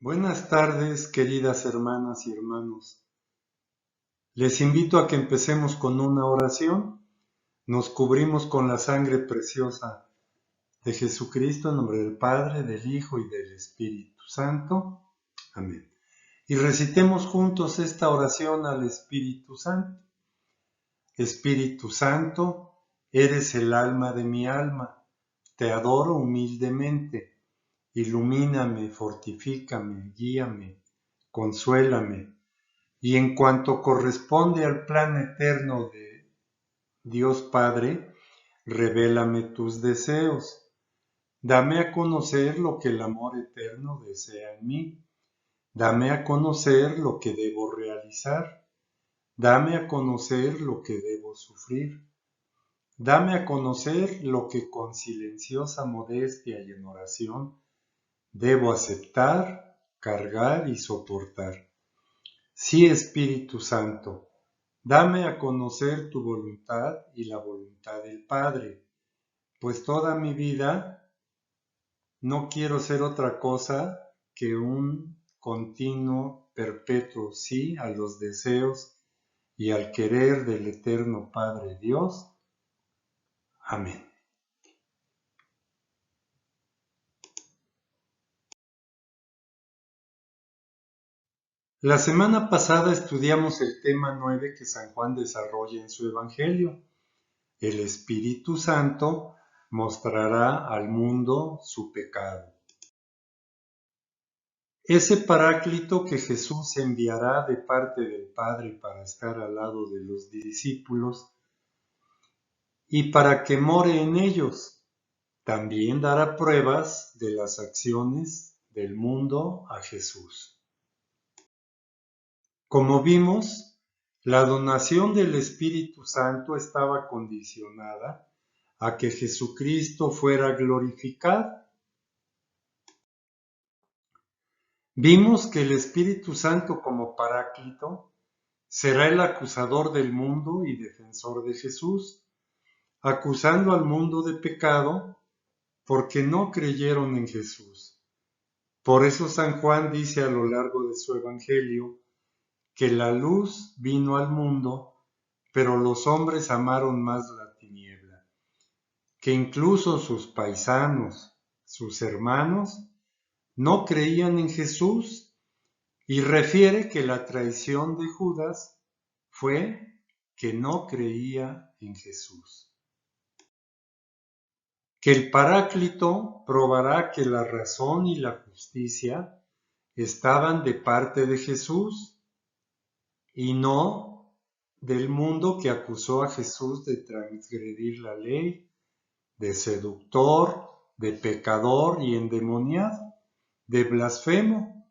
Buenas tardes, queridas hermanas y hermanos. Les invito a que empecemos con una oración. Nos cubrimos con la sangre preciosa de Jesucristo en nombre del Padre, del Hijo y del Espíritu Santo. Amén. Y recitemos juntos esta oración al Espíritu Santo. Espíritu Santo, eres el alma de mi alma. Te adoro humildemente. Ilumíname, fortifícame, guíame, consuélame. Y en cuanto corresponde al plan eterno de Dios Padre, revélame tus deseos. Dame a conocer lo que el amor eterno desea en mí. Dame a conocer lo que debo realizar. Dame a conocer lo que debo sufrir. Dame a conocer lo que con silenciosa modestia y en oración debo aceptar, cargar y soportar. Sí, Espíritu Santo, dame a conocer tu voluntad y la voluntad del Padre, pues toda mi vida no quiero ser otra cosa que un continuo, perpetuo sí a los deseos y al querer del eterno Padre Dios. Amén. La semana pasada estudiamos el tema 9 que San Juan desarrolla en su Evangelio. El Espíritu Santo mostrará al mundo su pecado. Ese Paráclito que Jesús enviará de parte del Padre para estar al lado de los discípulos y para que more en ellos, también dará pruebas de las acciones del mundo a Jesús. Como vimos, la donación del Espíritu Santo estaba condicionada a que Jesucristo fuera glorificado. Vimos que el Espíritu Santo como Paráclito será el acusador del mundo y defensor de Jesús, acusando al mundo de pecado porque no creyeron en Jesús. Por eso San Juan dice a lo largo de su Evangelio que la luz vino al mundo, pero los hombres amaron más la tiniebla, que incluso sus paisanos, sus hermanos, no creían en Jesús, y refiere que la traición de Judas fue que no creía en Jesús. Que el Paráclito probará que la razón y la justicia estaban de parte de Jesús y no del mundo que acusó a Jesús de transgredir la ley, de seductor, de pecador y endemoniado, de blasfemo,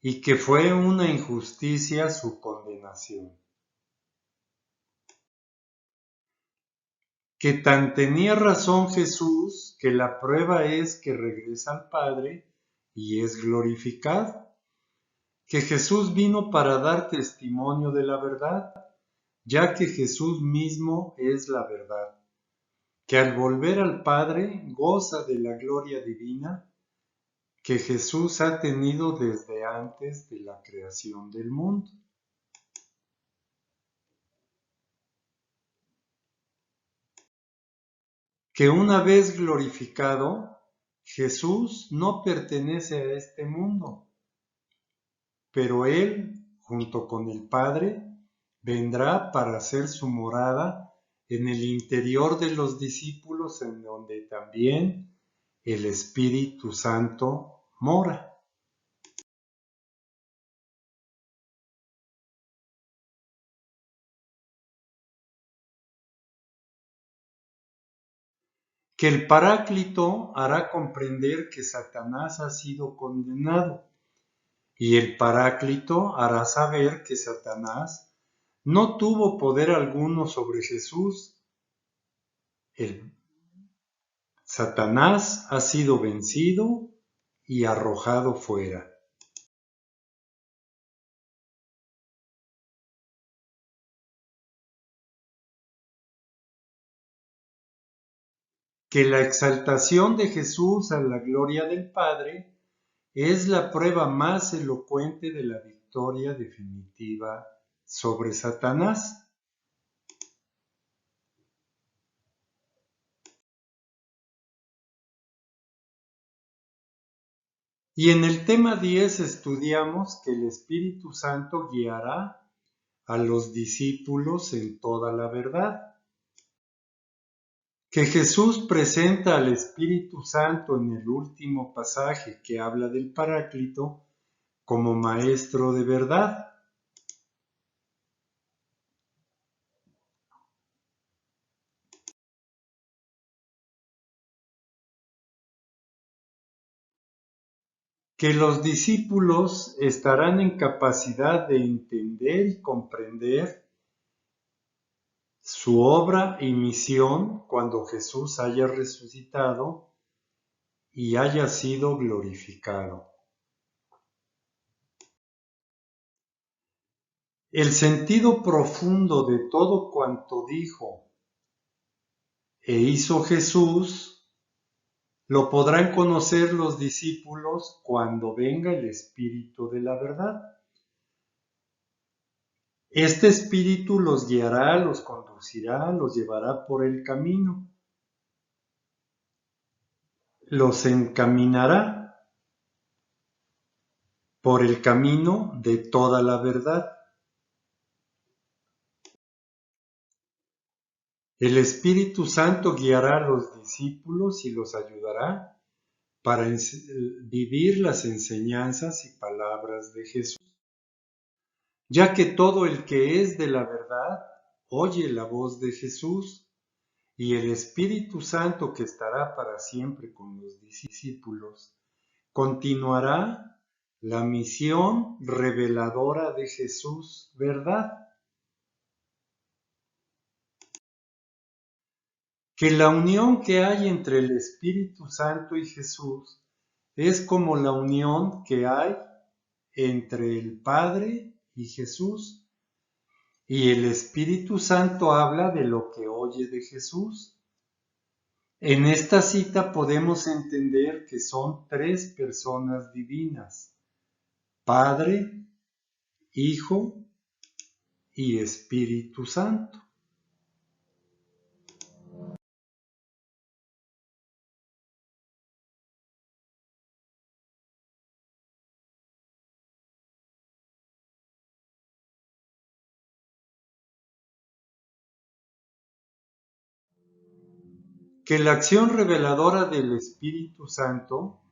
y que fue una injusticia su condenación. Que tan tenía razón Jesús que la prueba es que regresa al Padre y es glorificado. Que Jesús vino para dar testimonio de la verdad, ya que Jesús mismo es la verdad. Que al volver al Padre goza de la gloria divina que Jesús ha tenido desde antes de la creación del mundo. Que una vez glorificado, Jesús no pertenece a este mundo, pero Él, junto con el Padre, vendrá para hacer su morada en el interior de los discípulos, en donde también el Espíritu Santo mora. Que el Paráclito hará comprender que Satanás ha sido condenado, y el Paráclito hará saber que Satanás no tuvo poder alguno sobre Jesús. Satanás ha sido vencido y arrojado fuera. Que la exaltación de Jesús a la gloria del Padre es la prueba más elocuente de la victoria definitiva sobre Satanás. Y en el tema 10 estudiamos que el Espíritu Santo guiará a los discípulos en toda la verdad. Que Jesús presenta al Espíritu Santo en el último pasaje que habla del Paráclito como maestro de verdad. Que los discípulos estarán en capacidad de entender y comprender su obra y misión cuando Jesús haya resucitado y haya sido glorificado. El sentido profundo de todo cuanto dijo e hizo Jesús lo podrán conocer los discípulos cuando venga el Espíritu de la verdad. Este Espíritu los guiará, los conducirá, los llevará por el camino, los encaminará por el camino de toda la verdad. El Espíritu Santo guiará a los discípulos y los ayudará para vivir las enseñanzas y palabras de Jesús, ya que todo el que es de la verdad oye la voz de Jesús, y el Espíritu Santo que estará para siempre con los discípulos continuará la misión reveladora de Jesús, ¿verdad? Que la unión que hay entre el Espíritu Santo y Jesús es como la unión que hay entre el Padre y Jesús, y el Espíritu Santo habla de lo que oye de Jesús. En esta cita podemos entender que son tres personas divinas: Padre, Hijo y Espíritu Santo. Que la acción reveladora del Espíritu Santo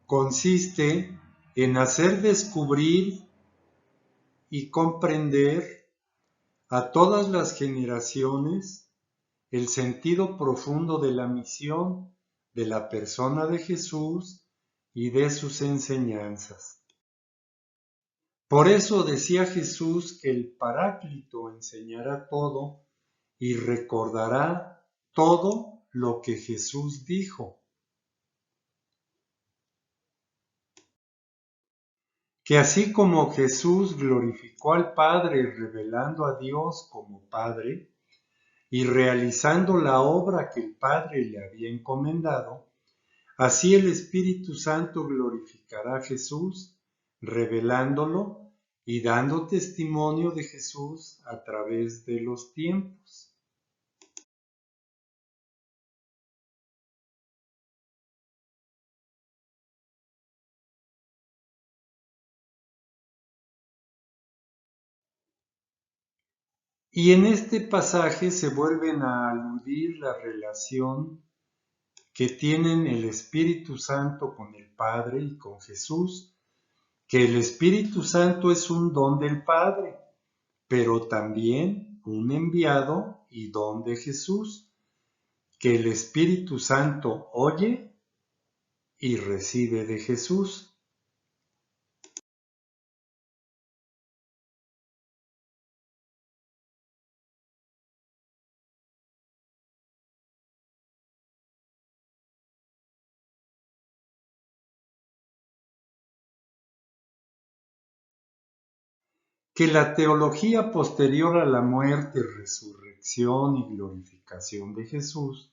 consiste en hacer descubrir y comprender a todas las generaciones el sentido profundo de la misión de la persona de Jesús y de sus enseñanzas. Por eso decía Jesús que el Paráclito enseñará todo y recordará todo lo que Jesús dijo. Que así como Jesús glorificó al Padre revelando a Dios como Padre y realizando la obra que el Padre le había encomendado, así el Espíritu Santo glorificará a Jesús revelándolo y dando testimonio de Jesús a través de los tiempos. Y en este pasaje se vuelven a aludir la relación que tienen el Espíritu Santo con el Padre y con Jesús, que el Espíritu Santo es un don del Padre, pero también un enviado y don de Jesús, que el Espíritu Santo oye y recibe de Jesús. Que la teología posterior a la muerte, resurrección y glorificación de Jesús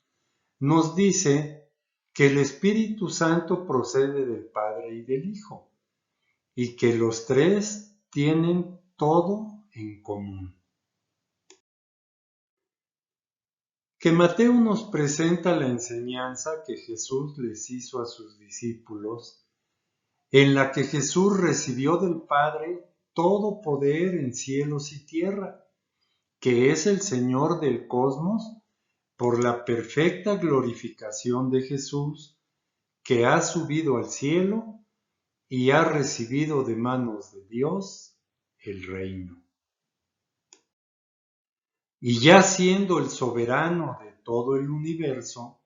nos dice que el Espíritu Santo procede del Padre y del Hijo, y que los tres tienen todo en común. Que Mateo nos presenta la enseñanza que Jesús les hizo a sus discípulos, en la que Jesús recibió del Padre todo poder en cielos y tierra, que es el Señor del cosmos, por la perfecta glorificación de Jesús, que ha subido al cielo y ha recibido de manos de Dios el reino. Y ya siendo el soberano de todo el universo,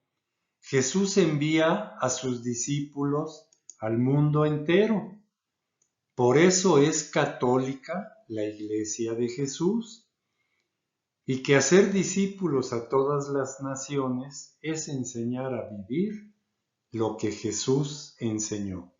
Jesús envía a sus discípulos al mundo entero. Por eso es católica la Iglesia de Jesús, y que hacer discípulos a todas las naciones es enseñar a vivir lo que Jesús enseñó.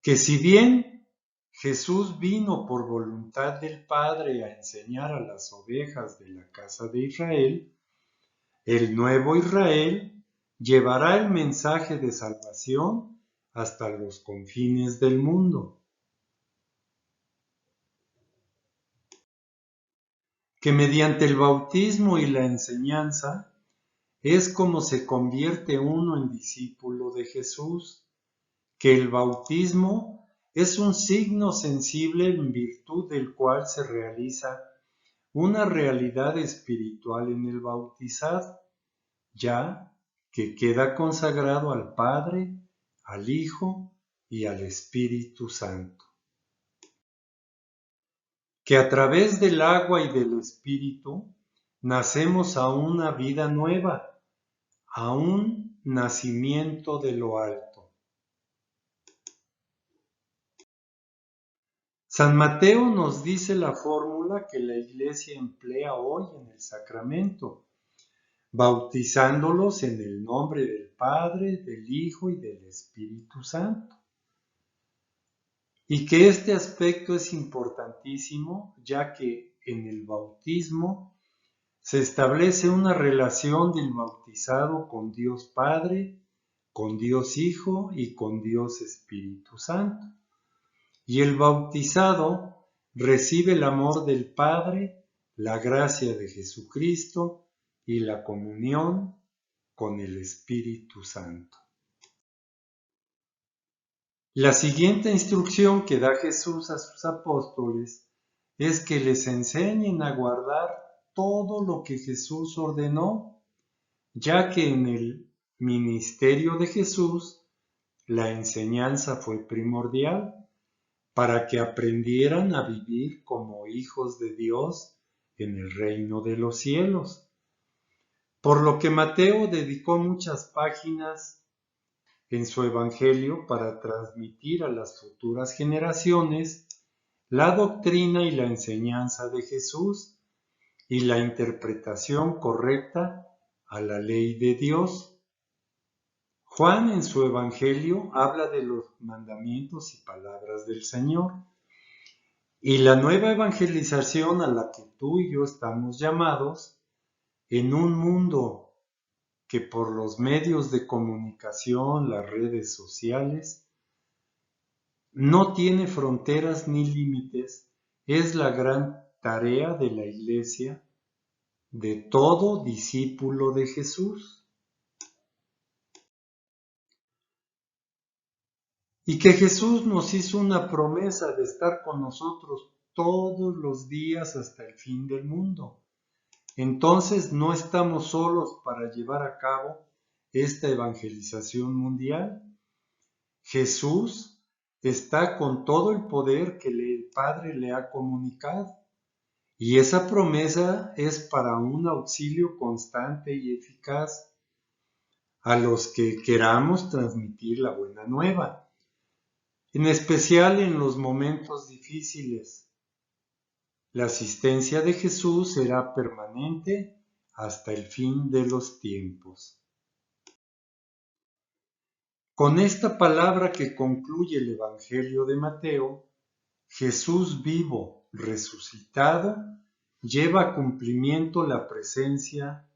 Que si bien Jesús vino por voluntad del Padre a enseñar a las ovejas de la casa de Israel, el nuevo Israel llevará el mensaje de salvación hasta los confines del mundo. Que mediante el bautismo y la enseñanza es como se convierte uno en discípulo de Jesús, que el bautismo es un signo sensible en virtud del cual se realiza una realidad espiritual en el bautizado, ya que queda consagrado al Padre, al Hijo y al Espíritu Santo. Que a través del agua y del Espíritu nacemos a una vida nueva, a un nacimiento de lo alto. San Mateo nos dice la fórmula que la Iglesia emplea hoy en el sacramento, bautizándolos en el nombre del Padre, del Hijo y del Espíritu Santo. Y que este aspecto es importantísimo, ya que en el bautismo se establece una relación del bautizado con Dios Padre, con Dios Hijo y con Dios Espíritu Santo. Y el bautizado recibe el amor del Padre, la gracia de Jesucristo y la comunión con el Espíritu Santo. La siguiente instrucción que da Jesús a sus apóstoles es que les enseñen a guardar todo lo que Jesús ordenó, ya que en el ministerio de Jesús la enseñanza fue primordial para que aprendieran a vivir como hijos de Dios en el reino de los cielos. Por lo que Mateo dedicó muchas páginas en su Evangelio para transmitir a las futuras generaciones la doctrina y la enseñanza de Jesús y la interpretación correcta a la ley de Dios. Juan en su Evangelio habla de los mandamientos y palabras del Señor. Y la nueva evangelización a la que tú y yo estamos llamados, en un mundo que por los medios de comunicación, las redes sociales, no tiene fronteras ni límites, es la gran tarea de la Iglesia, de todo discípulo de Jesús. Y que Jesús nos hizo una promesa de estar con nosotros todos los días hasta el fin del mundo. Entonces no estamos solos para llevar a cabo esta evangelización mundial. Jesús está con todo el poder que el Padre le ha comunicado, y esa promesa es para un auxilio constante y eficaz a los que queramos transmitir la buena nueva, en especial en los momentos difíciles. La asistencia de Jesús será permanente hasta el fin de los tiempos. Con esta palabra que concluye el Evangelio de Mateo, Jesús vivo, resucitado, lleva a cumplimiento la presencia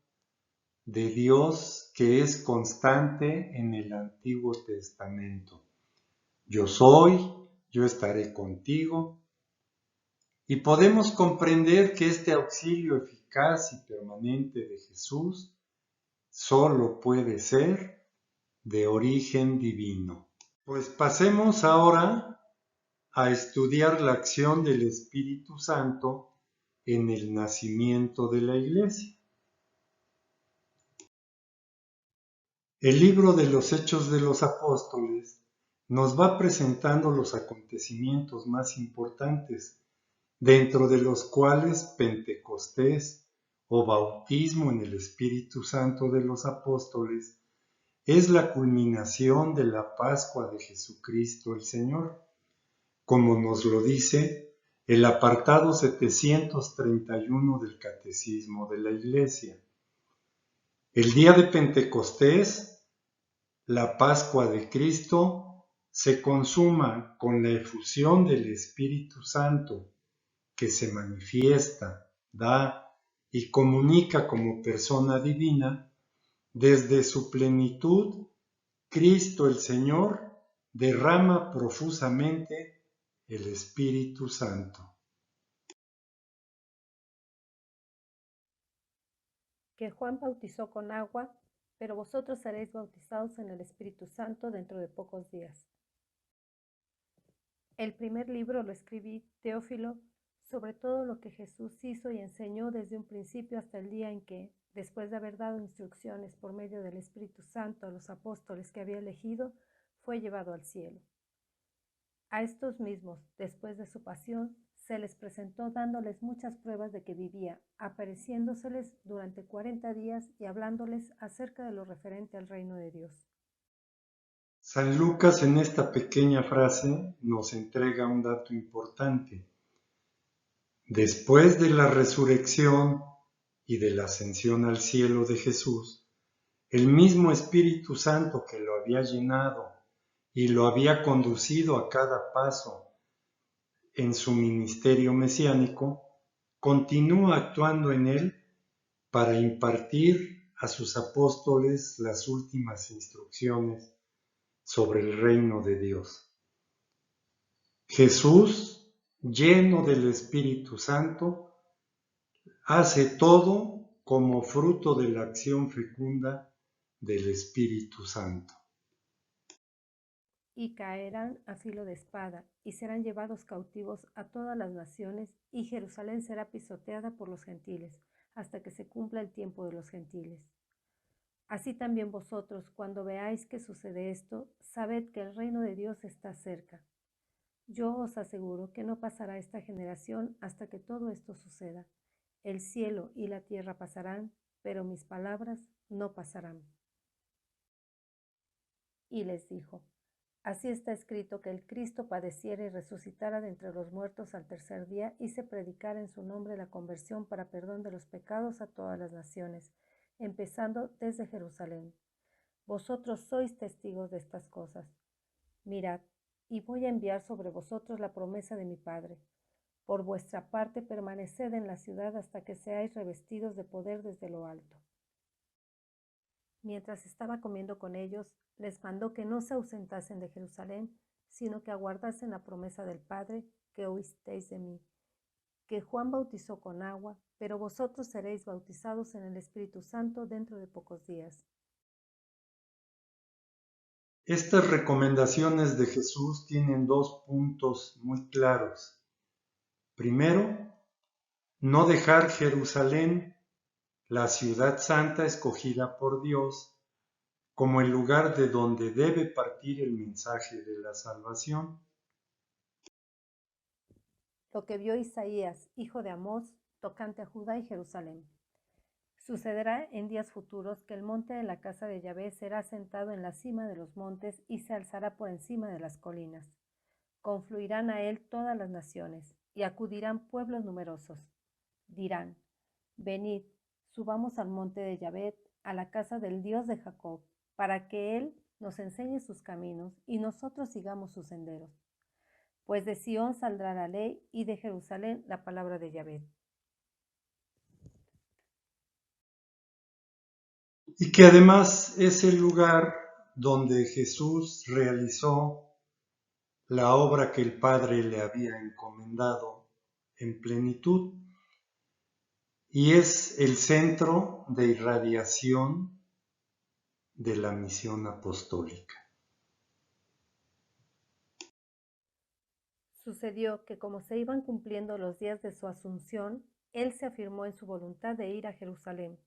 de Dios que es constante en el Antiguo Testamento. Yo soy, yo estaré contigo. Y podemos comprender que este auxilio eficaz y permanente de Jesús solo puede ser de origen divino. Pues pasemos ahora a estudiar la acción del Espíritu Santo en el nacimiento de la Iglesia. El libro de los Hechos de los Apóstoles nos va presentando los acontecimientos más importantes, dentro de los cuales Pentecostés o bautismo en el Espíritu Santo de los apóstoles es la culminación de la Pascua de Jesucristo el Señor, como nos lo dice el apartado 731 del Catecismo de la Iglesia. El día de Pentecostés, la Pascua de Cristo, se consuma con la efusión del Espíritu Santo, que se manifiesta, da y comunica como persona divina. Desde su plenitud, Cristo el Señor derrama profusamente el Espíritu Santo. Que Juan bautizó con agua, pero vosotros seréis bautizados en el Espíritu Santo dentro de pocos días. El primer libro lo escribí, Teófilo, sobre todo lo que Jesús hizo y enseñó desde un principio hasta el día en que, después de haber dado instrucciones por medio del Espíritu Santo a los apóstoles que había elegido, fue llevado al cielo. A estos mismos, después de su pasión, se les presentó dándoles muchas pruebas de que vivía, apareciéndoseles durante 40 días y hablándoles acerca de lo referente al reino de Dios. San Lucas en esta pequeña frase nos entrega un dato importante. Después de la resurrección y de la ascensión al cielo de Jesús, el mismo Espíritu Santo que lo había llenado y lo había conducido a cada paso en su ministerio mesiánico, continúa actuando en él para impartir a sus apóstoles las últimas instrucciones sobre el reino de Dios. Jesús, lleno del Espíritu Santo, hace todo como fruto de la acción fecunda del Espíritu Santo. Y caerán a filo de espada, y serán llevados cautivos a todas las naciones, y Jerusalén será pisoteada por los gentiles, hasta que se cumpla el tiempo de los gentiles. Así también vosotros, cuando veáis que sucede esto, sabed que el reino de Dios está cerca. Yo os aseguro que no pasará esta generación hasta que todo esto suceda. El cielo y la tierra pasarán, pero mis palabras no pasarán. Y les dijo: Así está escrito que el Cristo padeciera y resucitara de entre los muertos al tercer día, y se predicara en su nombre la conversión para perdón de los pecados a todas las naciones, empezando desde Jerusalén. Vosotros sois testigos de estas cosas. Mirad, y voy a enviar sobre vosotros la promesa de mi Padre. Por vuestra parte permaneced en la ciudad hasta que seáis revestidos de poder desde lo alto. Mientras estaba comiendo con ellos, les mandó que no se ausentasen de Jerusalén, sino que aguardasen la promesa del Padre que oísteis de mí, que Juan bautizó con agua, pero vosotros seréis bautizados en el Espíritu Santo dentro de pocos días. Estas recomendaciones de Jesús tienen dos puntos muy claros. Primero, no dejar Jerusalén, la ciudad santa escogida por Dios, como el lugar de donde debe partir el mensaje de la salvación. Lo que vio Isaías, hijo de Amós, tocante a Judá y Jerusalén. Sucederá en días futuros que el monte de la casa de Yahvé será sentado en la cima de los montes y se alzará por encima de las colinas. Confluirán a él todas las naciones y acudirán pueblos numerosos. Dirán: Venid, subamos al monte de Yahvé, a la casa del Dios de Jacob, para que él nos enseñe sus caminos y nosotros sigamos sus senderos. Pues de Sión saldrá la ley y de Jerusalén la palabra de Yahvé. Y que además es el lugar donde Jesús realizó la obra que el Padre le había encomendado en plenitud, y es el centro de irradiación de la misión apostólica. Sucedió que como se iban cumpliendo los días de su asunción, él se afirmó en su voluntad de ir a Jerusalén.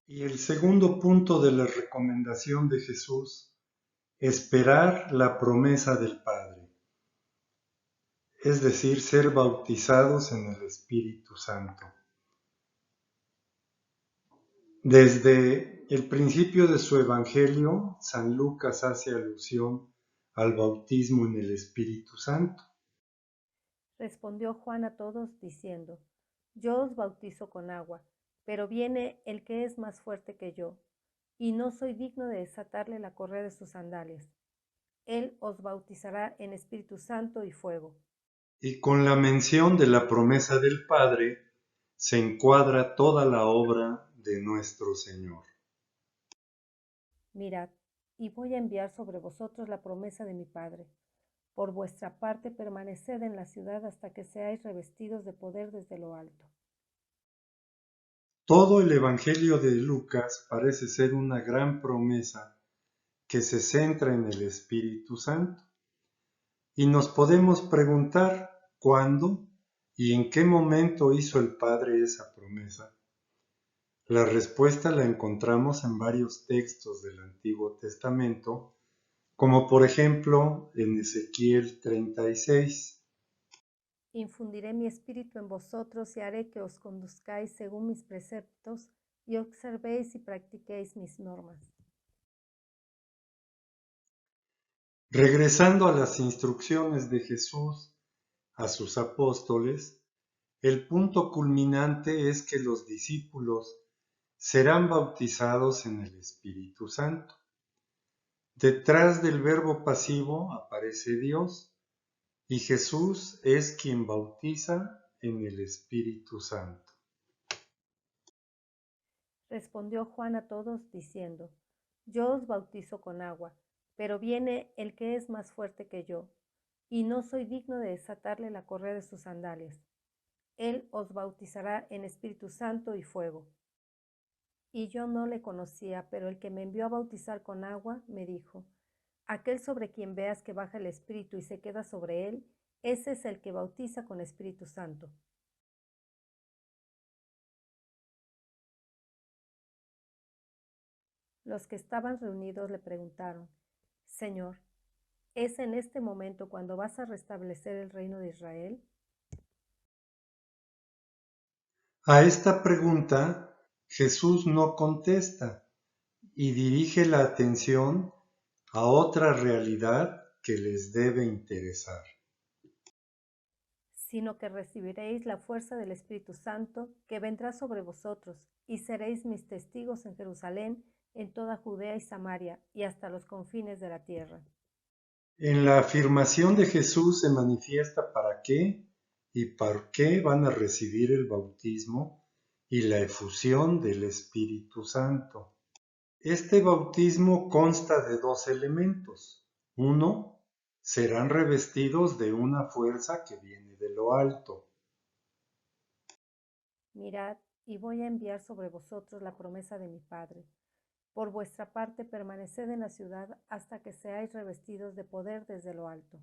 Y el segundo punto de la recomendación de Jesús, esperar la promesa del Padre, es decir, ser bautizados en el Espíritu Santo. Desde el principio de su Evangelio, San Lucas hace alusión al bautismo en el Espíritu Santo. Respondió Juan a todos diciendo: Yo os bautizo con agua, pero viene el que es más fuerte que yo, y no soy digno de desatarle la correa de sus sandalias. Él os bautizará en Espíritu Santo y fuego. Y con la mención de la promesa del Padre se encuadra toda la obra de nuestro Señor. Mirad, y voy a enviar sobre vosotros la promesa de mi Padre. Por vuestra parte permaneced en la ciudad hasta que seáis revestidos de poder desde lo alto. Todo el Evangelio de Lucas parece ser una gran promesa que se centra en el Espíritu Santo. Y nos podemos preguntar cuándo y en qué momento hizo el Padre esa promesa. La respuesta la encontramos en varios textos del Antiguo Testamento, como por ejemplo en Ezequiel 36. Infundiré mi espíritu en vosotros y haré que os conduzcáis según mis preceptos y observéis y practiquéis mis normas. Regresando a las instrucciones de Jesús a sus apóstoles, el punto culminante es que los discípulos serán bautizados en el Espíritu Santo. Detrás del verbo pasivo aparece Dios y Jesús es quien bautiza en el Espíritu Santo. Respondió Juan a todos diciendo: Yo os bautizo con agua, pero viene el que es más fuerte que yo, y no soy digno de desatarle la correa de sus sandalias. Él os bautizará en Espíritu Santo y fuego. Y yo no le conocía, pero el que me envió a bautizar con agua me dijo: Aquel sobre quien veas que baja el Espíritu y se queda sobre él, ese es el que bautiza con Espíritu Santo. Los que estaban reunidos le preguntaron: Señor, ¿es en este momento cuando vas a restablecer el reino de Israel? A esta pregunta Jesús no contesta y dirige la atención a otra realidad que les debe interesar. Sino que recibiréis la fuerza del Espíritu Santo, que vendrá sobre vosotros, y seréis mis testigos en Jerusalén, en toda Judea y Samaria, y hasta los confines de la tierra. En la afirmación de Jesús se manifiesta para qué y por qué van a recibir el bautismo y la efusión del Espíritu Santo. Este bautismo consta de dos elementos. Uno, serán revestidos de una fuerza que viene de lo alto. Mirad, y voy a enviar sobre vosotros la promesa de mi Padre. Por vuestra parte permaneced en la ciudad hasta que seáis revestidos de poder desde lo alto.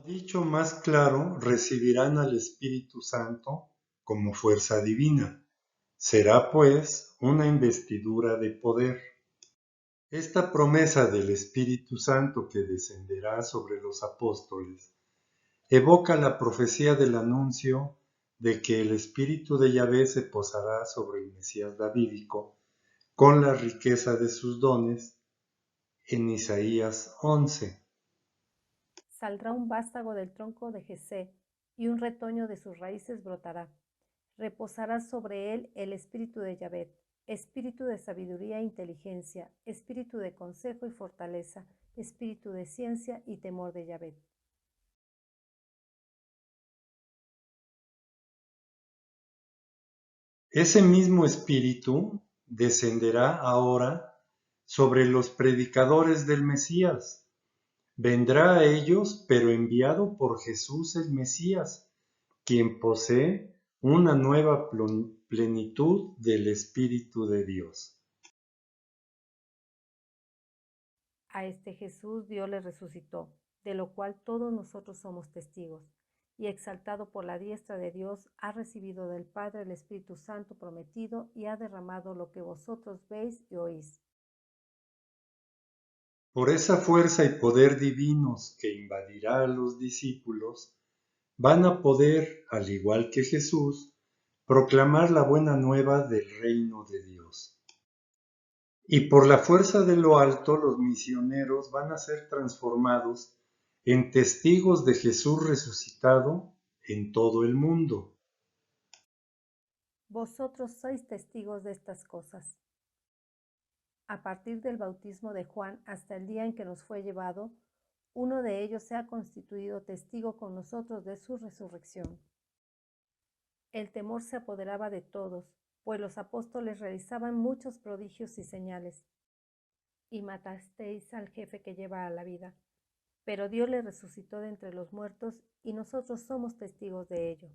Dicho más claro, recibirán al Espíritu Santo como fuerza divina. Será, pues, una investidura de poder. Esta promesa del Espíritu Santo que descenderá sobre los apóstoles evoca la profecía del anuncio de que el Espíritu de Yahvé se posará sobre el Mesías davídico con la riqueza de sus dones en Isaías 11. Saldrá un vástago del tronco de Jesé, y un retoño de sus raíces brotará. Reposará sobre él el espíritu de Yahvé, espíritu de sabiduría e inteligencia, espíritu de consejo y fortaleza, espíritu de ciencia y temor de Yahvé. Ese mismo espíritu descenderá ahora sobre los predicadores del Mesías. Vendrá a ellos, pero enviado por Jesús el Mesías, quien posee una nueva plenitud del Espíritu de Dios. A este Jesús Dios le resucitó, de lo cual todos nosotros somos testigos, y exaltado por la diestra de Dios, ha recibido del Padre el Espíritu Santo prometido y ha derramado lo que vosotros veis y oís. Por esa fuerza y poder divinos que invadirá a los discípulos, van a poder, al igual que Jesús, proclamar la buena nueva del reino de Dios. Y por la fuerza de lo alto, los misioneros van a ser transformados en testigos de Jesús resucitado en todo el mundo. Vosotros sois testigos de estas cosas. A partir del bautismo de Juan hasta el día en que nos fue llevado, uno de ellos se ha constituido testigo con nosotros de su resurrección. El temor se apoderaba de todos, pues los apóstoles realizaban muchos prodigios y señales. Y matasteis al jefe que lleva a la vida, pero Dios le resucitó de entre los muertos y nosotros somos testigos de ello.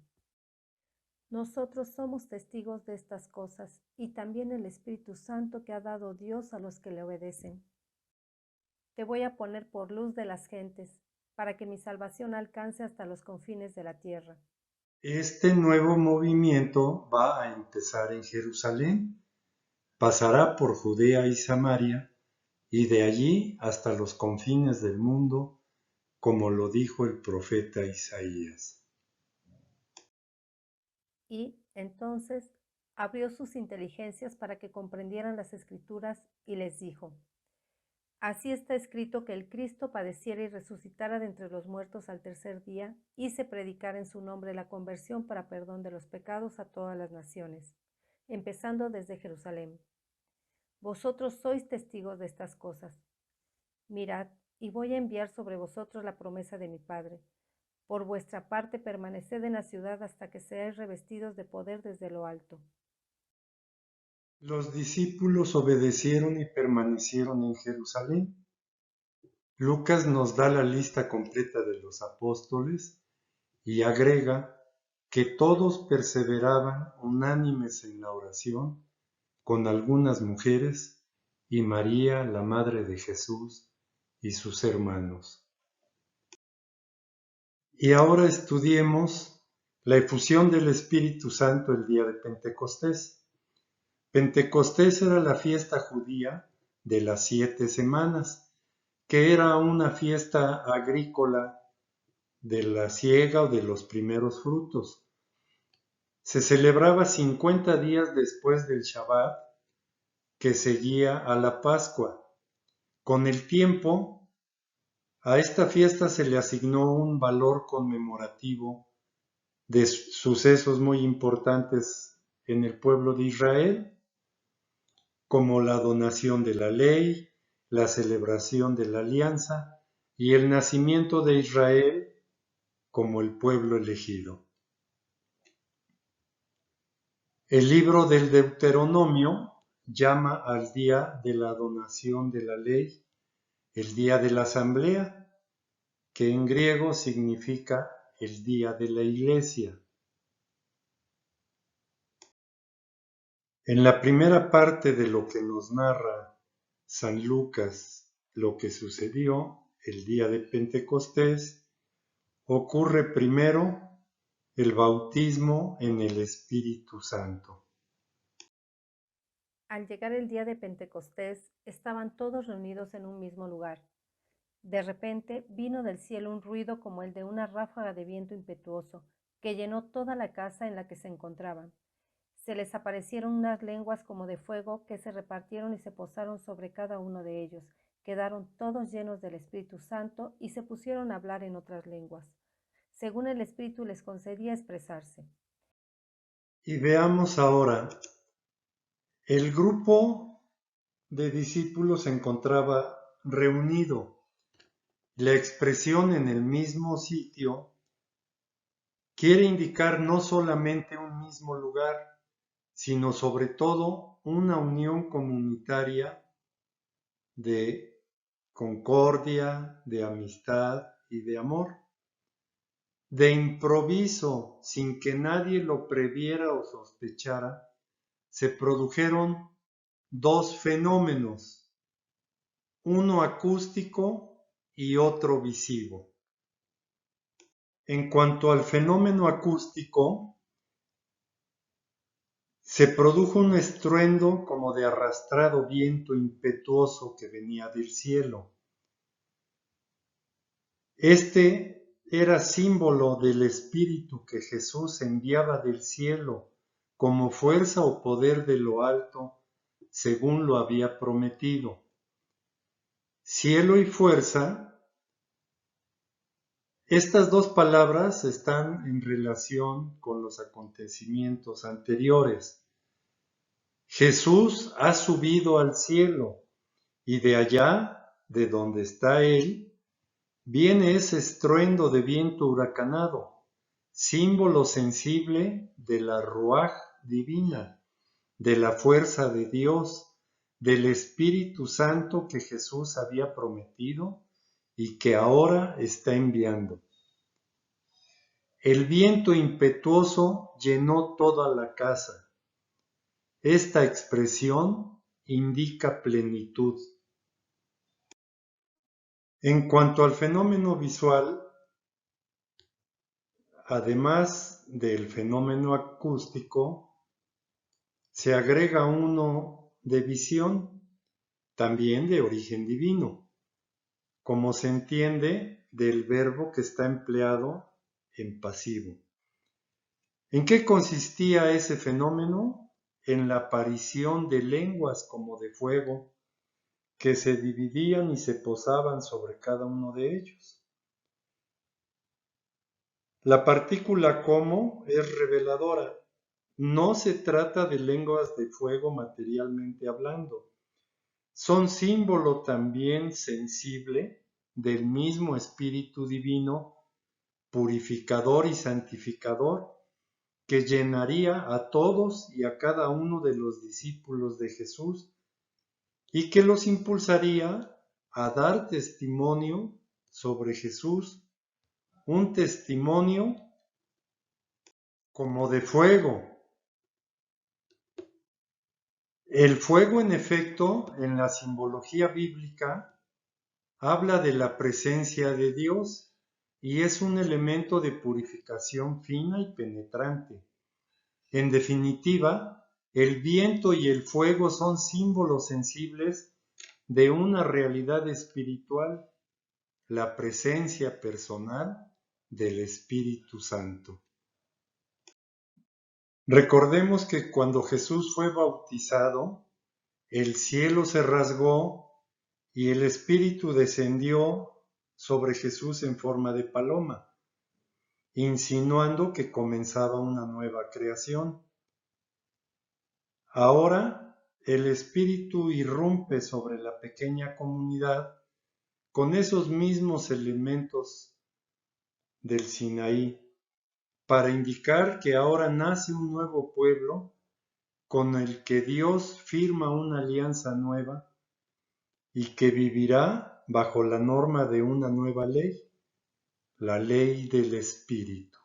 Nosotros somos testigos de estas cosas y también el Espíritu Santo que ha dado Dios a los que le obedecen. Te voy a poner por luz de las gentes, para que mi salvación alcance hasta los confines de la tierra. Este nuevo movimiento va a empezar en Jerusalén, pasará por Judea y Samaria, y de allí hasta los confines del mundo, como lo dijo el profeta Isaías. Y, entonces, abrió sus inteligencias para que comprendieran las Escrituras y les dijo: Así está escrito que el Cristo padeciera y resucitara de entre los muertos al tercer día, y se predicara en su nombre la conversión para perdón de los pecados a todas las naciones, empezando desde Jerusalén. Vosotros sois testigos de estas cosas. Mirad, y voy a enviar sobre vosotros la promesa de mi Padre. Por vuestra parte permaneced en la ciudad hasta que seáis revestidos de poder desde lo alto. Los discípulos obedecieron y permanecieron en Jerusalén. Lucas nos da la lista completa de los apóstoles y agrega que todos perseveraban unánimes en la oración con algunas mujeres y María, la madre de Jesús, y sus hermanos. Y ahora estudiemos la efusión del Espíritu Santo el día de Pentecostés. Pentecostés era la fiesta judía de las 7 semanas, que era una fiesta agrícola de la siega o de los primeros frutos. Se celebraba 50 días después del Shabbat, que seguía a la Pascua. Con el tiempo, a esta fiesta se le asignó un valor conmemorativo de sucesos muy importantes en el pueblo de Israel, como la donación de la ley, la celebración de la alianza y el nacimiento de Israel como el pueblo elegido. El libro del Deuteronomio llama al día de la donación de la ley el día de la asamblea, que en griego significa el día de la iglesia. En la primera parte de lo que nos narra San Lucas, lo que sucedió el día de Pentecostés, ocurre primero el bautismo en el Espíritu Santo. Al llegar el día de Pentecostés, estaban todos reunidos en un mismo lugar. De repente vino del cielo un ruido como el de una ráfaga de viento impetuoso, que llenó toda la casa en la que se encontraban. Se les aparecieron unas lenguas como de fuego que se repartieron y se posaron sobre cada uno de ellos. Quedaron todos llenos del Espíritu Santo y se pusieron a hablar en otras lenguas, según el Espíritu les concedía expresarse. Y veamos ahora El grupo de discípulos se encontraba reunido. La expresión en el mismo sitio quiere indicar no solamente un mismo lugar, sino sobre todo una unión comunitaria de concordia, de amistad y de amor. De improviso, sin que nadie lo previera o sospechara, se produjeron dos fenómenos, uno acústico y otro visivo. En cuanto al fenómeno acústico, se produjo un estruendo como de arrastrado viento impetuoso que venía del cielo. Este era símbolo del Espíritu que Jesús enviaba del cielo como fuerza o poder de lo alto, según lo había prometido. Cielo y fuerza, estas dos palabras están en relación con los acontecimientos anteriores. Jesús ha subido al cielo y de allá, de donde está Él, viene ese estruendo de viento huracanado, símbolo sensible de la Ruaj divina, de la fuerza de Dios, del Espíritu Santo que Jesús había prometido y que ahora está enviando. El viento impetuoso llenó toda la casa. Esta expresión indica plenitud. En cuanto al fenómeno visual, además del fenómeno acústico, se agrega uno de visión, también de origen divino, como se entiende del verbo que está empleado en pasivo. ¿En qué consistía ese fenómeno? En la aparición de lenguas como de fuego que se dividían y se posaban sobre cada uno de ellos. La partícula como es reveladora. No se trata de lenguas de fuego materialmente hablando. Son símbolo también sensible del mismo Espíritu Divino, purificador y santificador, que llenaría a todos y a cada uno de los discípulos de Jesús y que los impulsaría a dar testimonio sobre Jesús, un testimonio como de fuego. El fuego, en efecto, en la simbología bíblica, habla de la presencia de Dios y es un elemento de purificación fina y penetrante. En definitiva, el viento y el fuego son símbolos sensibles de una realidad espiritual, la presencia personal del Espíritu Santo. Recordemos que cuando Jesús fue bautizado, el cielo se rasgó y el Espíritu descendió sobre Jesús en forma de paloma, insinuando que comenzaba una nueva creación. Ahora el Espíritu irrumpe sobre la pequeña comunidad con esos mismos elementos del Sinaí, para indicar que ahora nace un nuevo pueblo con el que Dios firma una alianza nueva y que vivirá bajo la norma de una nueva ley, la ley del Espíritu.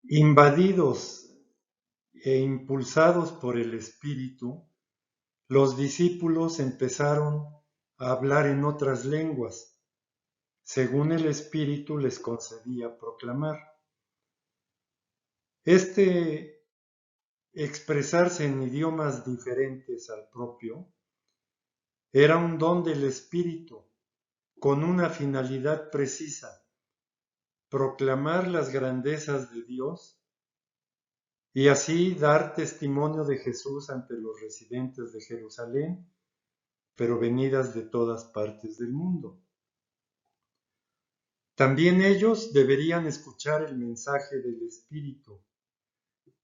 Invadidos e impulsados por el Espíritu, los discípulos empezaron a hablar en otras lenguas, según el Espíritu les concedía proclamar. Este expresarse en idiomas diferentes al propio era un don del Espíritu, con una finalidad precisa: proclamar las grandezas de Dios y así dar testimonio de Jesús ante los residentes de Jerusalén, pero venidas de todas partes del mundo. También ellos deberían escuchar el mensaje del Espíritu,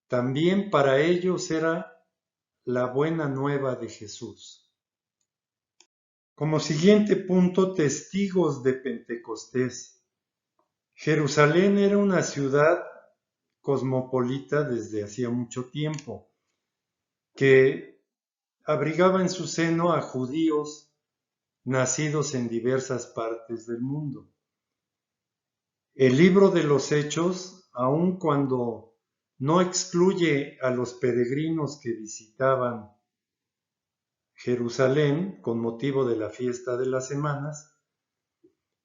también para ellos era la buena nueva de Jesús. Como siguiente punto, testigos de Pentecostés. Jerusalén era una ciudad cosmopolita desde hacía mucho tiempo, que abrigaba en su seno a judíos nacidos en diversas partes del mundo. El libro de los Hechos, aun cuando no excluye a los peregrinos que visitaban Jerusalén con motivo de la fiesta de las semanas,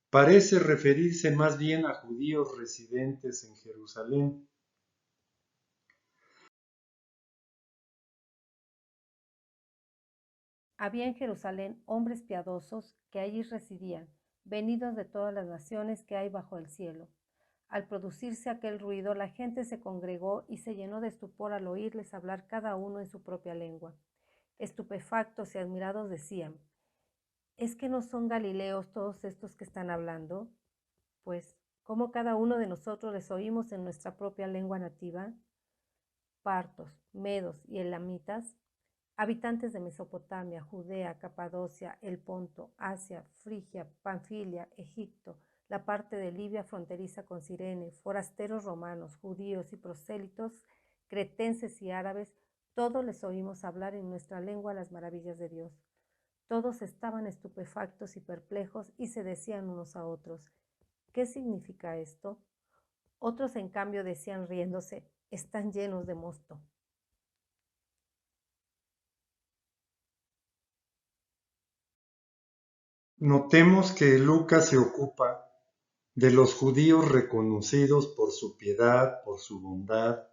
parece referirse más bien a judíos residentes en Jerusalén. Había en Jerusalén hombres piadosos que allí residían, venidos de todas las naciones que hay bajo el cielo. Al producirse aquel ruido, la gente se congregó y se llenó de estupor al oírles hablar cada uno en su propia lengua. Estupefactos y admirados decían: ¿es que no son galileos todos estos que están hablando? Pues, ¿cómo cada uno de nosotros les oímos en nuestra propia lengua nativa? Partos, medos y elamitas, habitantes de Mesopotamia, Judea, Capadocia, el Ponto, Asia, Frigia, Panfilia, Egipto, la parte de Libia fronteriza con Cirene, forasteros romanos, judíos y prosélitos, cretenses y árabes, todos les oímos hablar en nuestra lengua las maravillas de Dios. Todos estaban estupefactos y perplejos y se decían unos a otros: ¿qué significa esto? Otros, en cambio, decían riéndose: están llenos de mosto. Notemos que Lucas se ocupa de los judíos reconocidos por su piedad, por su bondad,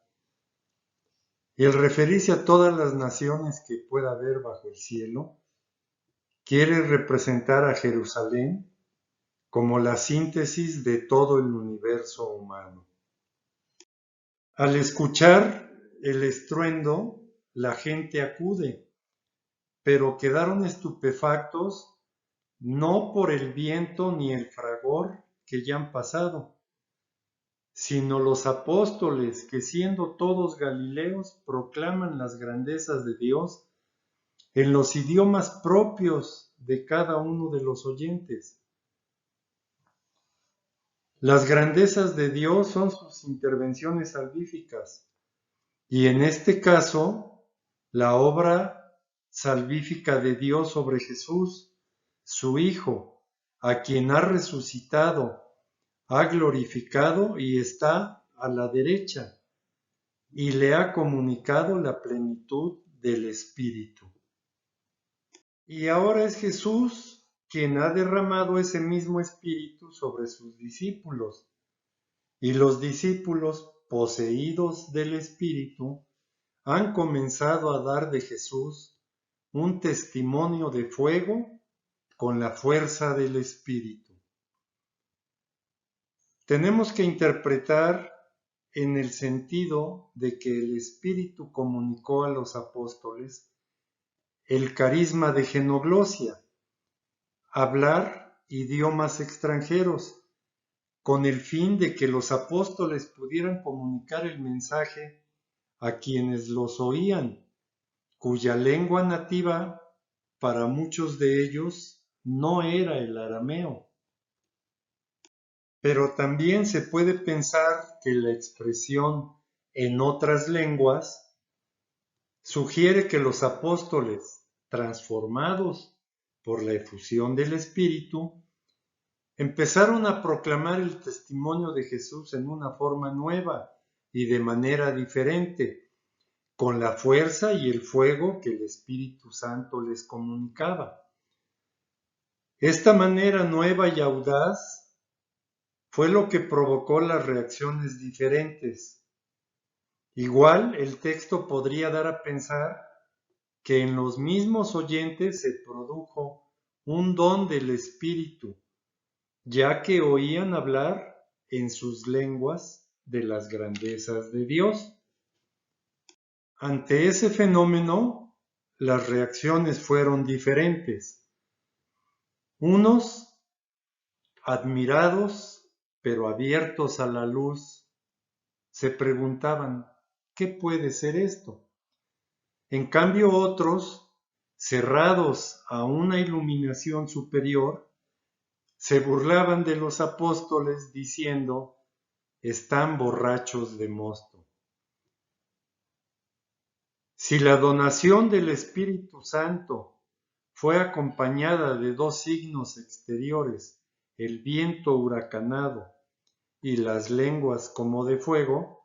y al referirse a todas las naciones que pueda haber bajo el cielo, quiere representar a Jerusalén como la síntesis de todo el universo humano. Al escuchar el estruendo, la gente acude, pero quedaron estupefactos no por el viento ni el fragor que ya han pasado, sino los apóstoles que, siendo todos galileos, proclaman las grandezas de Dios en los idiomas propios de cada uno de los oyentes. Las grandezas de Dios son sus intervenciones salvíficas, y en este caso, la obra salvífica de Dios sobre Jesús, su Hijo, a quien ha resucitado, ha glorificado y está a la derecha, y le ha comunicado la plenitud del Espíritu. Y ahora es Jesús quien ha derramado ese mismo Espíritu sobre sus discípulos, y los discípulos, poseídos del Espíritu, han comenzado a dar de Jesús un testimonio de fuego con la fuerza del Espíritu. Tenemos que interpretar en el sentido de que el Espíritu comunicó a los apóstoles el carisma de genoglosia, hablar idiomas extranjeros, con el fin de que los apóstoles pudieran comunicar el mensaje a quienes los oían, cuya lengua nativa para muchos de ellos no era el arameo. Pero también se puede pensar que la expresión en otras lenguas sugiere que los apóstoles, transformados por la efusión del Espíritu, empezaron a proclamar el testimonio de Jesús en una forma nueva y de manera diferente, con la fuerza y el fuego que el Espíritu Santo les comunicaba. Esta manera nueva y audaz fue lo que provocó las reacciones diferentes. Igual el texto podría dar a pensar que en los mismos oyentes se produjo un don del Espíritu, ya que oían hablar en sus lenguas de las grandezas de Dios. Ante ese fenómeno, las reacciones fueron diferentes. Unos, admirados, pero abiertos a la luz, se preguntaban: ¿qué puede ser esto? En cambio otros, cerrados a una iluminación superior, se burlaban de los apóstoles diciendo: están borrachos de mosto. Si la donación del Espíritu Santo fue acompañada de dos signos exteriores, el viento huracanado y las lenguas como de fuego,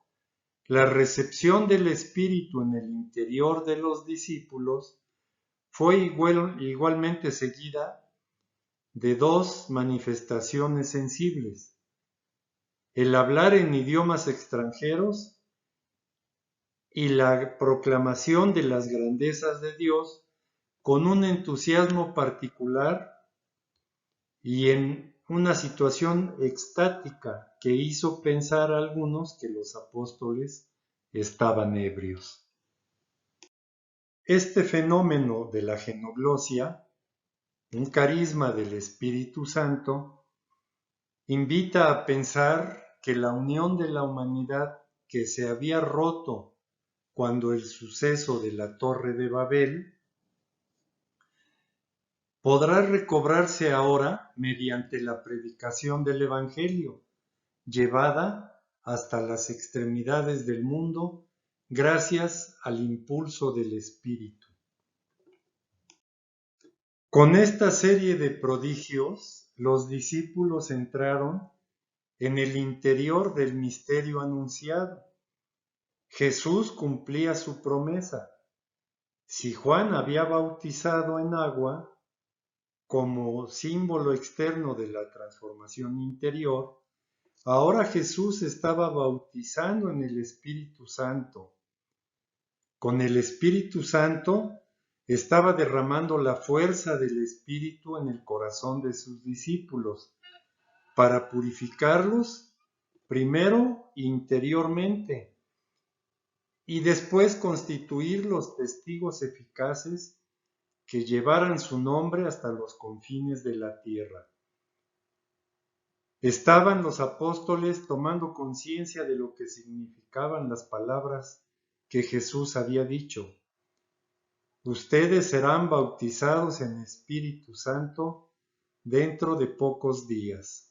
la recepción del Espíritu en el interior de los discípulos fue igualmente seguida de dos manifestaciones sensibles: el hablar en idiomas extranjeros y la proclamación de las grandezas de Dios con un entusiasmo particular y en una situación extática que hizo pensar a algunos que los apóstoles estaban ebrios. Este fenómeno de la genoglosia, un carisma del Espíritu Santo, invita a pensar que la unión de la humanidad que se había roto cuando el suceso de la Torre de Babel podrá recobrarse ahora mediante la predicación del Evangelio, llevada hasta las extremidades del mundo gracias al impulso del Espíritu. Con esta serie de prodigios, los discípulos entraron en el interior del misterio anunciado. Jesús cumplía su promesa. Si Juan había bautizado en agua como símbolo externo de la transformación interior, ahora Jesús estaba bautizando en el Espíritu Santo. Con el Espíritu Santo estaba derramando la fuerza del Espíritu en el corazón de sus discípulos para purificarlos primero interiormente y después constituir los testigos eficaces que llevaran su nombre hasta los confines de la tierra. Estaban los apóstoles tomando conciencia de lo que significaban las palabras que Jesús había dicho: ustedes serán bautizados en Espíritu Santo dentro de pocos días.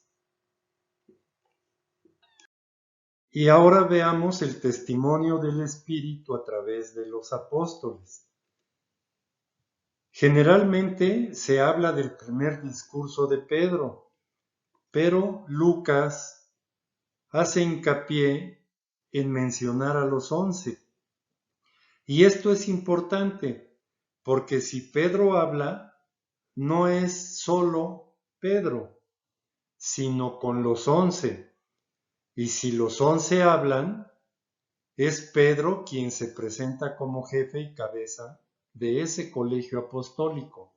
Y ahora veamos el testimonio del Espíritu a través de los apóstoles. Generalmente se habla del primer discurso de Pedro, pero Lucas hace hincapié en mencionar a los 11. Y esto es importante, porque si Pedro habla, no es solo Pedro, sino con los 11. Y si los 11 hablan, es Pedro quien se presenta como jefe y cabeza de ese colegio apostólico.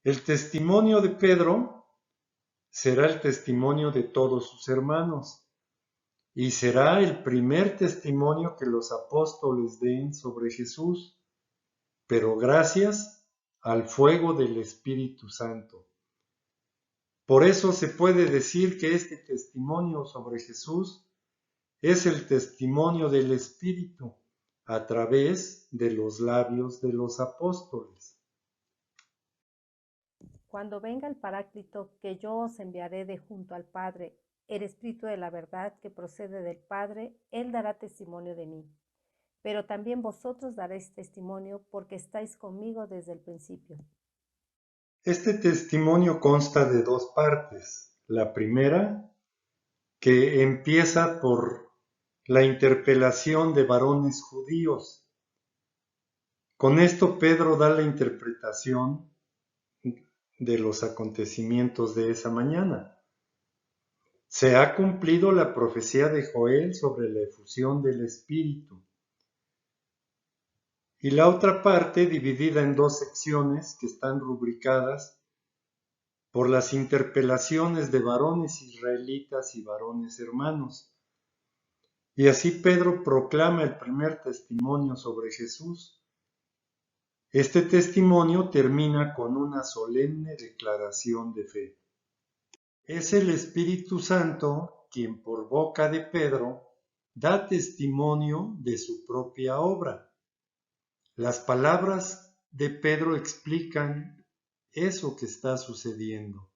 El testimonio de Pedro será el testimonio de todos sus hermanos y será el primer testimonio que los apóstoles den sobre Jesús, pero gracias al fuego del Espíritu Santo. Por eso se puede decir que este testimonio sobre Jesús es el testimonio del Espíritu a través de los labios de los apóstoles. Cuando venga el Paráclito, que yo os enviaré de junto al Padre, el Espíritu de la verdad que procede del Padre, Él dará testimonio de mí. Pero también vosotros daréis testimonio porque estáis conmigo desde el principio. Este testimonio consta de dos partes. La primera, que empieza por la interpelación de varones judíos. Con esto Pedro da la interpretación de los acontecimientos de esa mañana. Se ha cumplido la profecía de Joel sobre la efusión del Espíritu. Y la otra parte, dividida en dos secciones que están rubricadas por las interpelaciones de varones israelitas y varones hermanos. Y así Pedro proclama el primer testimonio sobre Jesús. Este testimonio termina con una solemne declaración de fe. Es el Espíritu Santo quien por boca de Pedro da testimonio de su propia obra. Las palabras de Pedro explican eso que está sucediendo.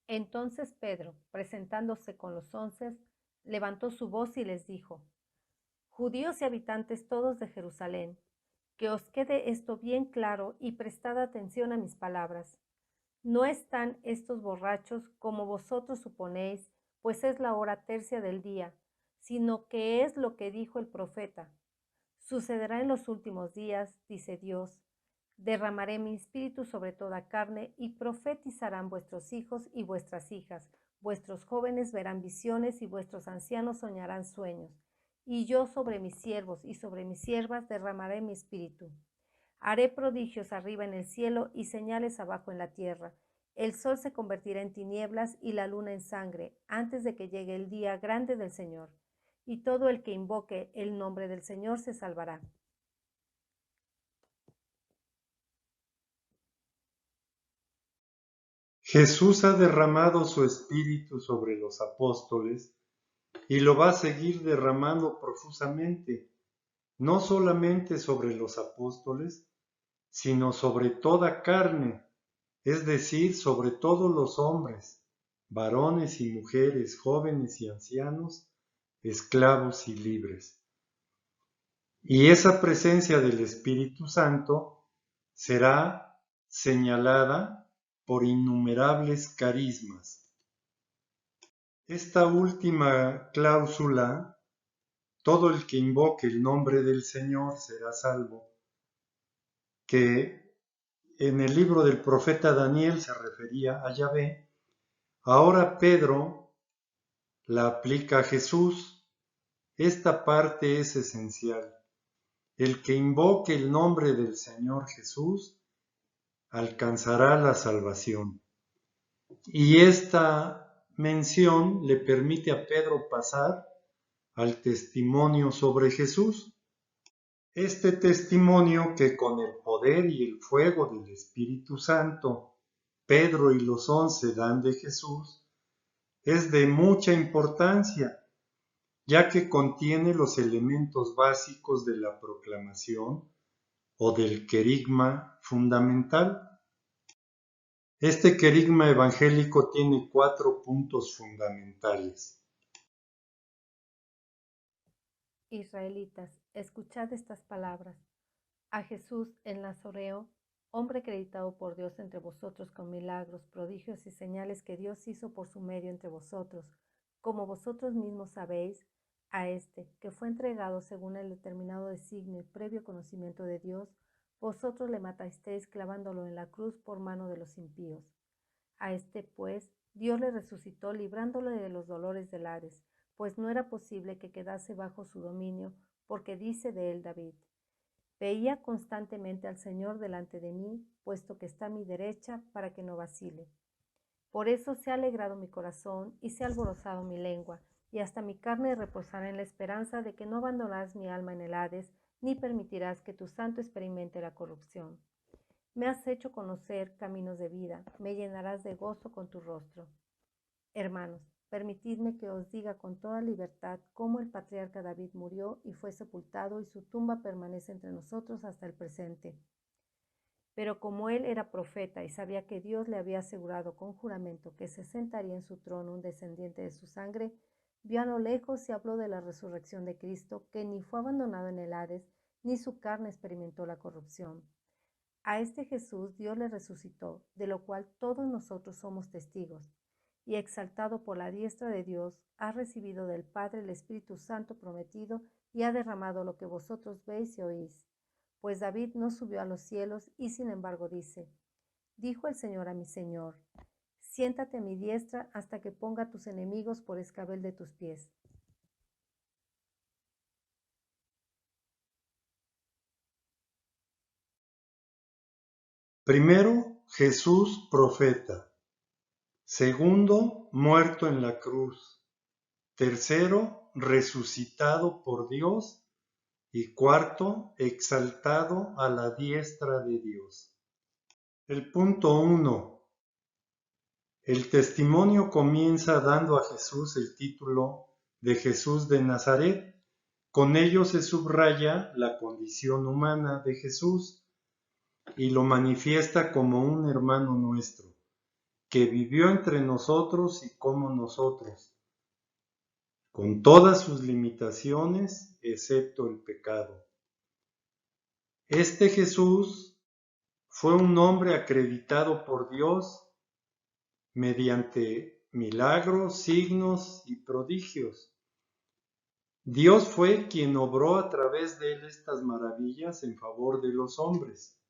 Entonces Pedro, presentándose con los 11, levantó su voz y les dijo: Judíos y habitantes todos de Jerusalén, que os quede esto bien claro y prestad atención a mis palabras. No están estos borrachos como vosotros suponéis, pues es la hora tercia del día, sino que es lo que dijo el profeta. Sucederá en los últimos días, dice Dios, derramaré mi espíritu sobre toda carne y profetizarán vuestros hijos y vuestras hijas, vuestros jóvenes verán visiones y vuestros ancianos soñarán sueños, y yo sobre mis siervos y sobre mis siervas derramaré mi espíritu. Haré prodigios arriba en el cielo y señales abajo en la tierra. El sol se convertirá en tinieblas y la luna en sangre, antes de que llegue el día grande del Señor. Y todo el que invoque el nombre del Señor se salvará. Jesús ha derramado su espíritu sobre los apóstoles y lo va a seguir derramando profusamente, no solamente sobre los apóstoles, sino sobre toda carne, es decir, sobre todos los hombres, varones y mujeres, jóvenes y ancianos, esclavos y libres. Y esa presencia del Espíritu Santo será señalada por innumerables carismas. Esta última cláusula, todo el que invoque el nombre del Señor será salvo, que en el libro del profeta Daniel se refería a Yahvé, ahora Pedro la aplica a Jesús. Esta parte es esencial. El que invoque el nombre del Señor Jesús alcanzará la salvación. Y esta mención le permite a Pedro pasar al testimonio sobre Jesús. Este testimonio que con el poder y el fuego del Espíritu Santo Pedro y los 11 dan de Jesús es de mucha importancia, ya que contiene los elementos básicos de la proclamación o del querigma fundamental. Este querigma evangélico tiene 4 puntos fundamentales. Israelitas, escuchad estas palabras. A Jesús el Nazoreo, hombre acreditado por Dios entre vosotros con milagros, prodigios y señales que Dios hizo por su medio entre vosotros, como vosotros mismos sabéis, a este, que fue entregado según el determinado designio y previo conocimiento de Dios, vosotros le matasteis clavándolo en la cruz por mano de los impíos. A este, pues, Dios le resucitó librándole de los dolores del Hades, pues no era posible que quedase bajo su dominio, porque dice de él David: Veía constantemente al Señor delante de mí, puesto que está a mi derecha, para que no vacile. Por eso se ha alegrado mi corazón y se ha alborozado mi lengua, y hasta mi carne reposará en la esperanza de que no abandonarás mi alma en el Hades, ni permitirás que tu santo experimente la corrupción. Me has hecho conocer caminos de vida, me llenarás de gozo con tu rostro. Hermanos, permitidme que os diga con toda libertad cómo el patriarca David murió y fue sepultado, y su tumba permanece entre nosotros hasta el presente. Pero como él era profeta y sabía que Dios le había asegurado con juramento que se sentaría en su trono un descendiente de su sangre, vio a lo lejos y habló de la resurrección de Cristo, que ni fue abandonado en el Hades, ni su carne experimentó la corrupción. A este Jesús Dios le resucitó, de lo cual todos nosotros somos testigos, y exaltado por la diestra de Dios, ha recibido del Padre el Espíritu Santo prometido y ha derramado lo que vosotros veis y oís. Pues David no subió a los cielos y sin embargo dice: Dijo el Señor a mi Señor: Siéntate a mi diestra hasta que ponga a tus enemigos por escabel de tus pies. Primero, Jesús profeta. Segundo, muerto en la cruz. Tercero, resucitado por Dios. Y cuarto, exaltado a la diestra de Dios. El punto 1. El testimonio comienza dando a Jesús el título de Jesús de Nazaret. Con ello se subraya la condición humana de Jesús y lo manifiesta como un hermano nuestro, que vivió entre nosotros y como nosotros, con todas sus limitaciones, excepto el pecado. Este Jesús fue un hombre acreditado por Dios mediante milagros, signos y prodigios. Dios fue quien obró a través de él estas maravillas en favor de los hombres.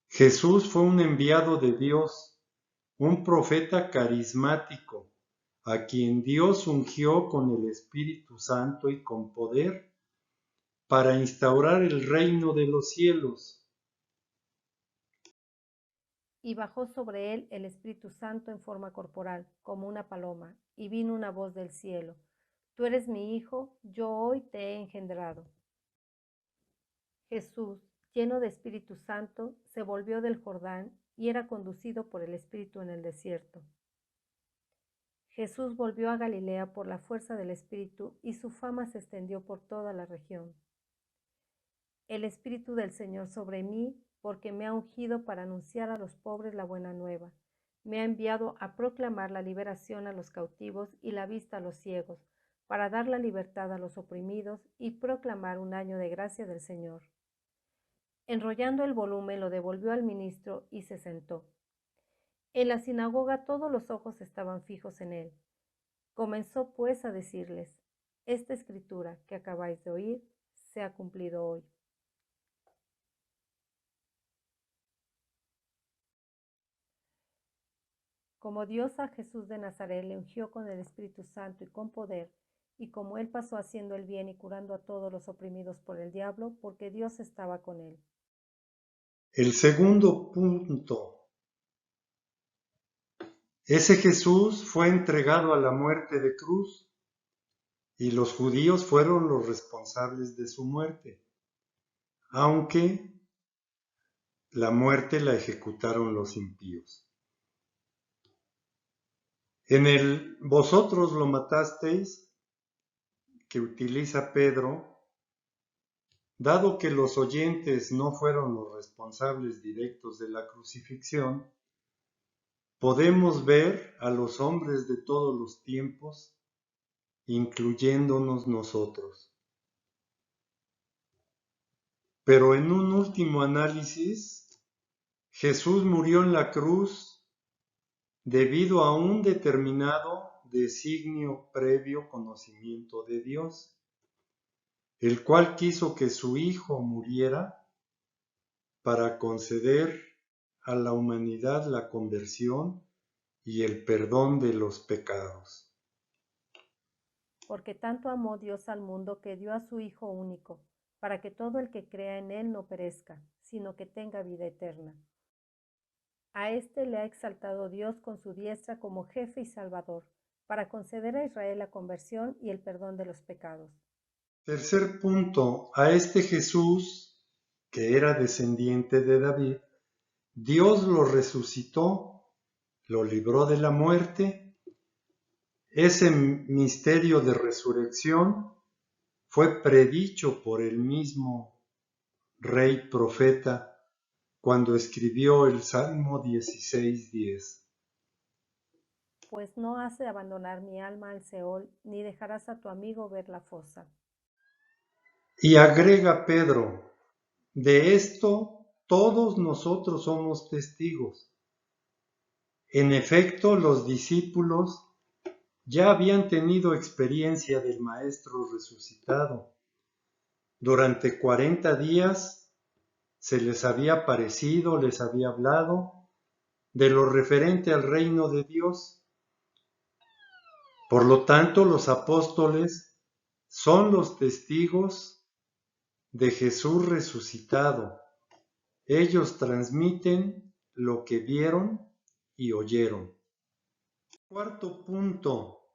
Jesús fue un enviado de Dios, un profeta carismático, a quien Dios ungió con el Espíritu Santo y con poder para instaurar el reino de los cielos. Y bajó sobre él el Espíritu Santo en forma corporal, como una paloma, y vino una voz del cielo: Tú eres mi Hijo, yo hoy te he engendrado. Jesús, lleno de Espíritu Santo, se volvió del Jordán y era conducido por el Espíritu en el desierto. Jesús volvió a Galilea por la fuerza del Espíritu y su fama se extendió por toda la región. El Espíritu del Señor sobre mí, porque me ha ungido para anunciar a los pobres la buena nueva. Me ha enviado a proclamar la liberación a los cautivos y la vista a los ciegos, para dar la libertad a los oprimidos y proclamar un año de gracia del Señor. Enrollando el volumen, lo devolvió al ministro y se sentó. En la sinagoga todos los ojos estaban fijos en él. Comenzó pues a decirles: Esta escritura que acabáis de oír se ha cumplido hoy. Como Dios a Jesús de Nazaret le ungió con el Espíritu Santo y con poder, y como él pasó haciendo el bien y curando a todos los oprimidos por el diablo, porque Dios estaba con él. El segundo punto. Ese Jesús fue entregado a la muerte de cruz y los judíos fueron los responsables de su muerte, aunque la muerte la ejecutaron los impíos. En el vosotros lo matasteis, que utiliza Pedro, dado que los oyentes no fueron los responsables directos de la crucifixión, podemos ver a los hombres de todos los tiempos, incluyéndonos nosotros. Pero en un último análisis, Jesús murió en la cruz debido a un determinado designio previo conocimiento de Dios, el cual quiso que su Hijo muriera para conceder a la humanidad la conversión y el perdón de los pecados. Porque tanto amó Dios al mundo que dio a su Hijo único, para que todo el que crea en él no perezca, sino que tenga vida eterna. A éste le ha exaltado Dios con su diestra como jefe y salvador, para conceder a Israel la conversión y el perdón de los pecados. Tercer punto, a este Jesús, que era descendiente de David, Dios lo resucitó, lo libró de la muerte. Ese misterio de resurrección fue predicho por el mismo rey profeta cuando escribió el Salmo 16:10. Pues no has de abandonar mi alma al Seol, ni dejarás a tu amigo ver la fosa. Y agrega Pedro, de esto todos nosotros somos testigos. En efecto, los discípulos ya habían tenido experiencia del Maestro resucitado. Durante 40 días se les había aparecido, les había hablado de lo referente al reino de Dios. Por lo tanto, los apóstoles son los testigos de Jesús resucitado. Ellos transmiten lo que vieron y oyeron. Cuarto punto.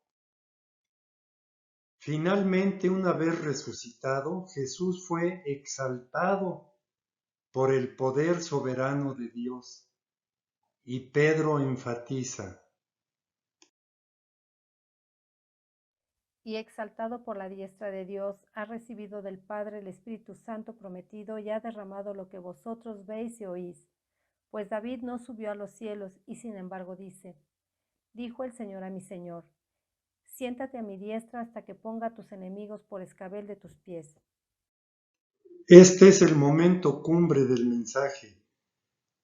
Finalmente, una vez resucitado, Jesús fue exaltado por el poder soberano de Dios Y Pedro enfatiza: y exaltado por la diestra de Dios, ha recibido del Padre el Espíritu Santo prometido y ha derramado lo que vosotros veis y oís. Pues David no subió a los cielos y sin embargo dice: dijo el Señor a mi Señor, siéntate a mi diestra hasta que ponga a tus enemigos por escabel de tus pies. Este es el momento cumbre del mensaje.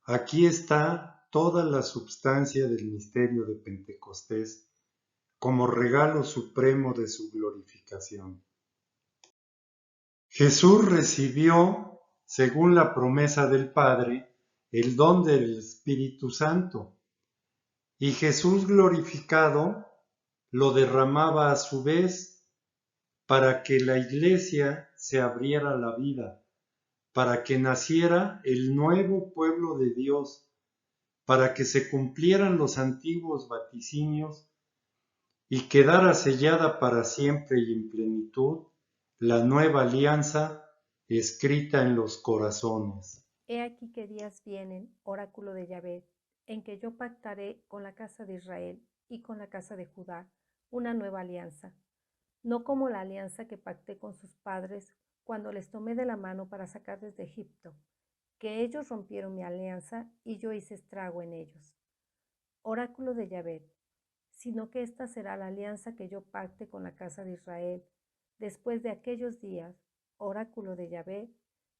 Aquí está toda la substancia del misterio de Pentecostés como regalo supremo de su glorificación. Jesús recibió, según la promesa del Padre, el don del Espíritu Santo, y Jesús glorificado lo derramaba a su vez para que la Iglesia se abriera a la vida, para que naciera el nuevo pueblo de Dios, para que se cumplieran los antiguos vaticinios y quedara sellada para siempre y en plenitud la nueva alianza escrita en los corazones. He aquí que días vienen, oráculo de Yahvé, en que yo pactaré con la casa de Israel y con la casa de Judá una nueva alianza, no como la alianza que pacté con sus padres cuando les tomé de la mano para sacarles de Egipto, que ellos rompieron mi alianza y yo hice estrago en ellos. Oráculo de Yahvé, sino que esta será la alianza que yo pacte con la casa de Israel. Después de aquellos días, oráculo de Yahvé,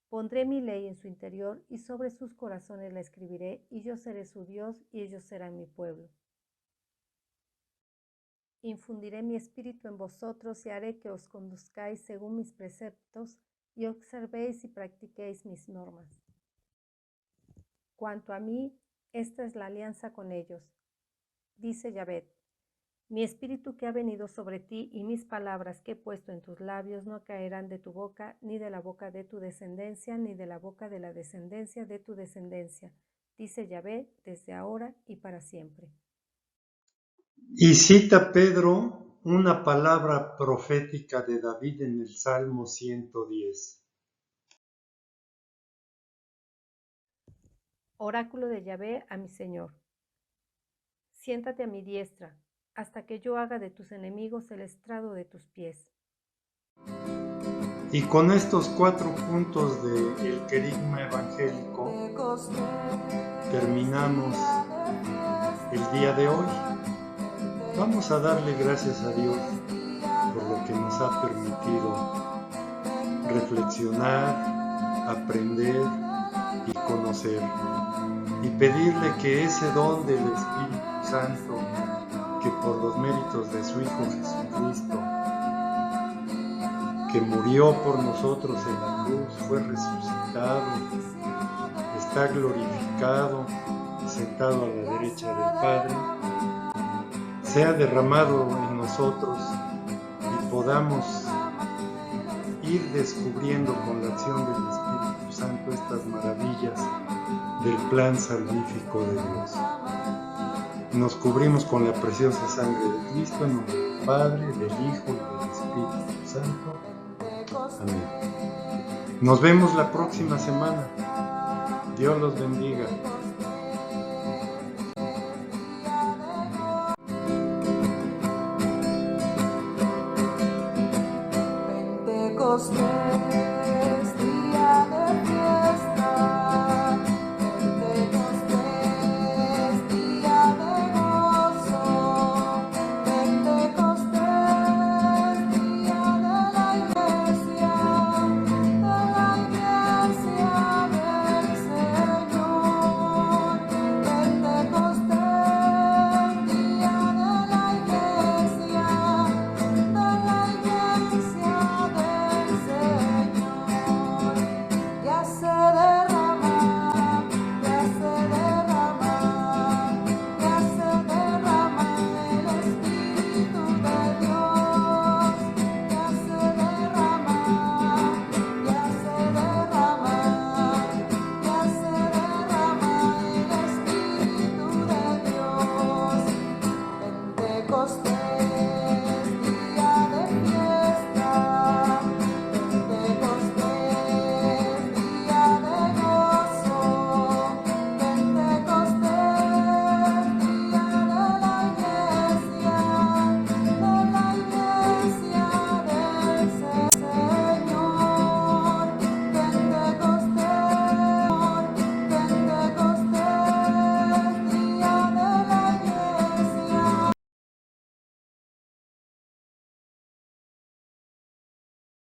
pondré mi ley en su interior y sobre sus corazones la escribiré, y yo seré su Dios y ellos serán mi pueblo. Infundiré mi espíritu en vosotros y haré que os conduzcáis según mis preceptos y observéis y practiquéis mis normas. Cuanto a mí, esta es la alianza con ellos, dice Yahvé. Mi espíritu que ha venido sobre ti y mis palabras que he puesto en tus labios no caerán de tu boca, ni de la boca de tu descendencia, ni de la boca de la descendencia de tu descendencia, dice Yahvé, desde ahora y para siempre. Y cita Pedro una palabra profética de David en el Salmo 110. Oráculo de Yahvé a mi Señor. Siéntate a mi diestra, hasta que yo haga de tus enemigos el estrado de tus pies. Y con estos 4 puntos del querigma evangélico terminamos el día de hoy. Vamos a darle gracias a Dios por lo que nos ha permitido reflexionar, aprender y conocer, y pedirle que ese don del Espíritu Santo, que por los méritos de su Hijo Jesucristo, que murió por nosotros en la cruz, fue resucitado, está glorificado y sentado a la derecha del Padre, sea derramado en nosotros y podamos ir descubriendo con la acción del Espíritu Santo estas maravillas del plan salvífico de Dios. Nos cubrimos con la preciosa sangre de Cristo, en nombre del Padre, del Hijo y del Espíritu Santo. Amén. Nos vemos la próxima semana. Dios los bendiga. Pentecostés.